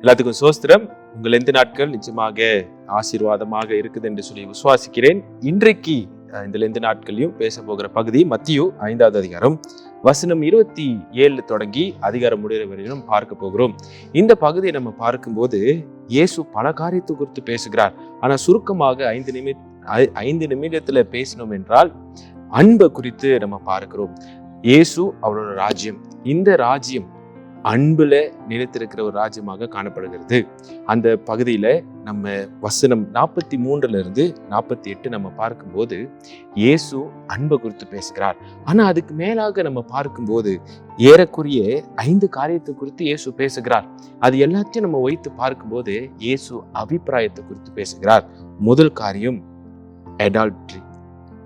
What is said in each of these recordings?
எல்லாத்துக்கும் சோஸ்திரம். உங்கள் எந்த நாட்கள் நிச்சயமாக ஆசீர்வாதமாக இருக்குது என்று சொல்லி விசுவாசிக்கிறேன். இன்றைக்கு இந்த எந்த நாட்களையும் பேச போகிற பகுதி மத்தியு 5வது அதிகாரம் வசனம் 27 தொடங்கி அதிகாரம் முடிகிற வரையிலும் பார்க்க போகிறோம். இந்த பகுதியை நம்ம பார்க்கும்போது இயேசு பல காரியத்தை குறித்து பேசுகிறார். ஆனா சுருக்கமாக 5 நிமிடத்துல பேசணும் என்றால் அன்பை குறித்து நம்ம பார்க்கிறோம். இயேசு அவரோட ராஜ்யம், இந்த ராஜ்யம் அன்புல நிலைத்திருக்கிற ஒரு ராஜ்யமாக காணப்படுகிறது. அந்த பகுதியில நம்ம வசனம் 43 48 நம்ம பார்க்கும்போது இயேசு அன்பை குறித்து பேசுகிறார். ஆனா அதுக்கு மேலாக நம்ம பார்க்கும்போது ஏறக்குறைய 5 காரியத்தை குறித்து இயேசு பேசுகிறார். அது எல்லாத்தையும் நம்ம வைத்து பார்க்கும்போது இயேசு அபிப்பிராயத்தை குறித்து பேசுகிறார். முதல் காரியம்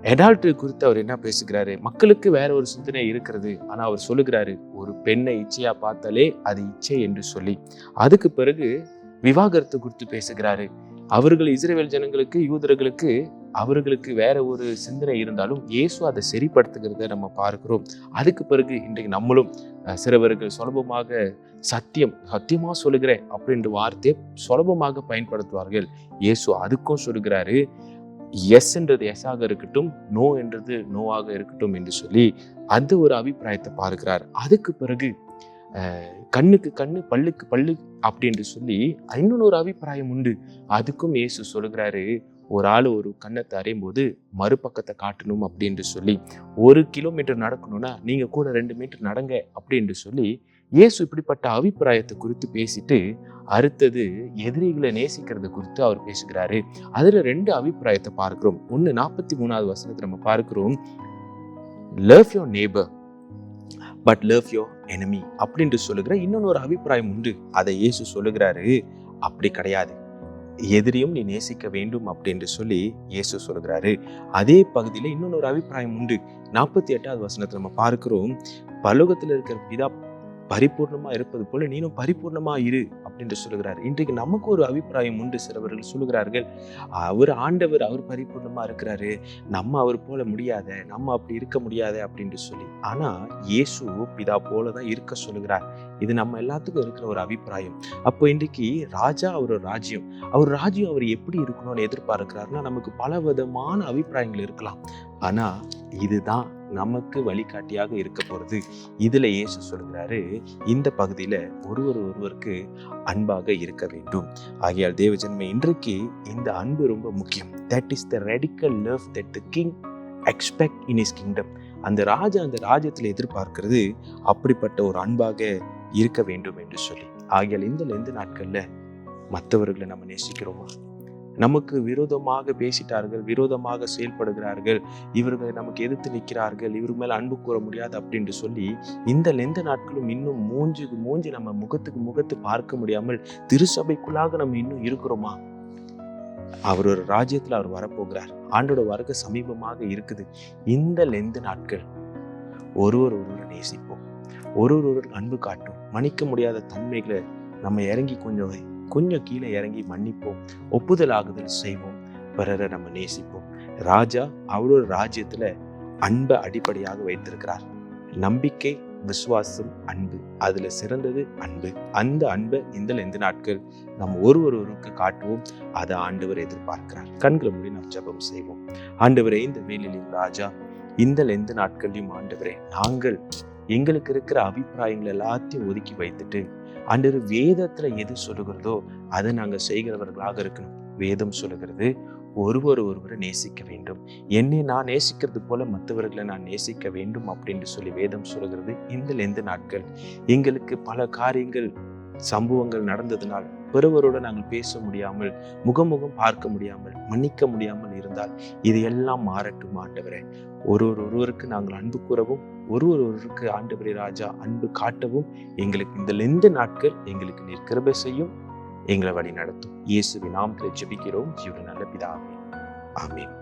எடால்ட்ரி குறித்து அவர் என்ன பேசுகிறாரு? மக்களுக்கு வேற ஒரு சிந்தனை இருக்கிறது. ஆனா அவர் சொல்லுகிறாரு, ஒரு பெண்ணை இச்சையா பார்த்தாலே அது இச்சை என்று சொல்லி. அதுக்கு பிறகு விவாகரத்து குறித்து பேசுகிறாரு. அவர்கள் இஸ்ரவேல் ஜனங்களுக்கு, யூதர்களுக்கு அவர்களுக்கு வேற ஒரு சிந்தனை இருந்தாலும் இயேசு அதை சரிப்படுத்துகிறத நம்ம பார்க்கிறோம். அதுக்கு பிறகு இன்றைக்கு நம்மளும் சிறுவர்கள் சுலபமாக சத்தியமா சொல்லுகிறேன் அப்படின்ற வார்த்தையை சுலபமாக பயன்படுத்துவார்கள். இயேசு அதுக்கும் சொல்லுகிறாரு, எஸ் என்றது எஸ்ஸாக இருக்கட்டும், நோ என்றது நோவாக இருக்கட்டும் என்று சொல்லி அந்த ஒரு அபிப்பிராயத்தை பார்க்கிறார். அதுக்கு பிறகு கண்ணுக்கு கண்ணு, பல்லுக்கு பல்லு அப்படின்னு சொல்லி இன்னொரு அபிப்பிராயம் உண்டு. அதுக்கும் இயேசு சொல்லுகிறாரு, ஒரு ஆள் ஒரு கண்ணத்தை அறையும் போது மறுபக்கத்தை காட்டணும் அப்படின்னு சொல்லி. 1 கிலோமீட்டர் நடக்கணும்னா நீங்க கூட 2 மீட்டர் நடங்க அப்படின்னு சொல்லி இயேசு இப்படிப்பட்ட அபிப்பிராயத்தை குறித்து பேசிட்டு அடுத்தது எதிரிகளை நேசிக்கிறது குறித்து அவர் பேசுகிறாரு. அதுல 2 அபிப்பிராயத்தை பார்க்கிறோம். ஒண்ணு 43வது வசனத்தை நம்ம பார்க்கிறோம், love your neighbour but love your enemy அப்படின்ட்டு சொல்லுகிற இன்னொரு அபிப்பிராயம் உண்டு. அதை இயேசு சொல்லுகிறாரு, அப்படி கிடையாது, எதிரியும் நீ நேசிக்க வேண்டும் அப்படின்னு சொல்லி இயேசு சொல்லுகிறாரு. அதே பகுதியில இன்னொரு அபிப்பிராயம் உண்டு. 48வது வசனத்தை நம்ம பார்க்கிறோம், பரலோகத்தில் இருக்கிற பிதா பரிபூர்ணமா இருப்பது போல நீனும் பரிபூர்ணமா இரு அப்படின்னு சொல்லுகிறாரு. இன்றைக்கு நமக்கு ஒரு அபிப்பிராயம் உண்டு. சிலவர்கள் சொல்லுகிறார்கள், அவர் ஆண்டவர், அவர் பரிபூர்ணமா இருக்கிறாரு, நம்ம அவர் போல முடியாத, நம்ம அப்படி இருக்க முடியாத அப்படின்னு சொல்லி. ஆனா இயேசு பிதா போலதான் இருக்க சொல்லுகிறார். இது நம்ம எல்லாத்துக்கும் இருக்கிற ஒரு அபிப்பிராயம். அப்போ இன்றைக்கு ராஜா அவரோட ராஜ்யம், அவர் எப்படி இருக்கணும்னு எதிர்பார்க்கிறாருன்னா நமக்கு பல விதமான அபிப்பிராயங்கள் இருக்கலாம். ஆனா இதுதான் நமக்கு வழிகாட்டியாக இருக்க போறது. இதுல இயேசு சொல்கிறாரு, இந்த பகுதியில ஒருவருக்கு அன்பாக இருக்க வேண்டும். ஆகையால் தேவஜன்மை, இன்றைக்கு இந்த அன்பு ரொம்ப முக்கியம். That is the radical love that the king expect in his kingdom. அந்த ராஜா அந்த ராஜ்யத்துல எதிர்பார்க்கிறது அப்படிப்பட்ட ஒரு அன்பாக இருக்க வேண்டும் என்று சொல்லி. ஆகையால் இந்த நாட்கள்ல மற்றவர்களை நம்ம நேசிக்கிறோமா? நமக்கு விரோதமாக பேசிட்டார்கள், விரோதமாக செயல்படுகிறார்கள், இவர்கள் நமக்கு எதிர்த்து நிற்கிறார்கள், இவருக்கு மேல அன்பு கூற முடியாது அப்படின்னு சொல்லி இந்த நாட்களும் இன்னும் மூஞ்சி நம்ம முகத்து பார்க்க முடியாமல் திருசபைக்குள்ளாக நம்ம இன்னும் இருக்கிறோமா? அவர் ஒரு ராஜ்யத்துல அவர் வரப்போகிறார். ஆண்டோட வருகை சமீபமாக இருக்குது. இந்த நாட்கள் ஒருவர் நேசிப்போம், ஒருவர் அன்பு காட்டும். மன்னிக்க முடியாத தன்மைகளை நம்ம இறங்கி கொஞ்சம் கீழே இறங்கி மன்னிப்போம், ஒப்புதல் ஆகுதல் செய்வோம், பிறரை நம்ம நேசிப்போம். ராஜா அவரோட ராஜ்யத்துல அன்பை அடிப்படையாக வைத்திருக்கிறார். நம்பிக்கை, விசுவாசம், அன்பு, அதுல சிறந்தது அன்பு. அந்த அன்பை இந்த நாட்கள் நம்ம ஒருவருக்கு காட்டுவோம். அதை ஆண்டவர் எதிர்பார்க்கிறார். கண்களை மூடி நாம் ஜெபம் செய்வோம். ஆண்டவரே, இந்த வேளையிலும் ராஜா, இந்த நாட்களையும் ஆண்டவரே, நாங்கள் எங்களுக்கு இருக்கிற அபிப்பிராயங்கள் எல்லாத்தையும் ஒதுக்கி வைத்துட்டு ஆண்டவர் வேதத்துல எது சொல்லுகிறதோ அதை நாங்க செய்கிறவர்களாக இருக்கணும். வேதம் சொல்லுகிறது, ஒருவரை நேசிக்க வேண்டும், என்னை நான் நேசிக்கிறது போல மற்றவர்களை நான் நேசிக்க வேண்டும் அப்படின்னு சொல்லி வேதம் சொல்லுகிறது. இந்த நாட்கள் எங்களுக்கு பல காரியங்கள், சம்பவங்கள் நடந்ததுனால் பிறவரோட நாங்கள் பேச முடியாமல், முகமுகம் பார்க்க முடியாமல், மன்னிக்க முடியாமல் இருந்தால் இது எல்லாம் மாறட்டும் ஆண்டவரே. ஒருவருக்கு நாங்கள் அன்பு கூறவும், ஒருவருக்கு ஆண்டவரே ராஜா அன்பு காட்டவும் எங்களுக்கு இந்த நாட்கள் எங்களுக்கு நீர் கிருபை செய்யும், எங்களை வழி நடத்தும். இயேசுவின் நாமத்தில் ஜெபிக்கிறோம், ஜீவனுள்ள நல்ல பிதாவே, ஆமென்.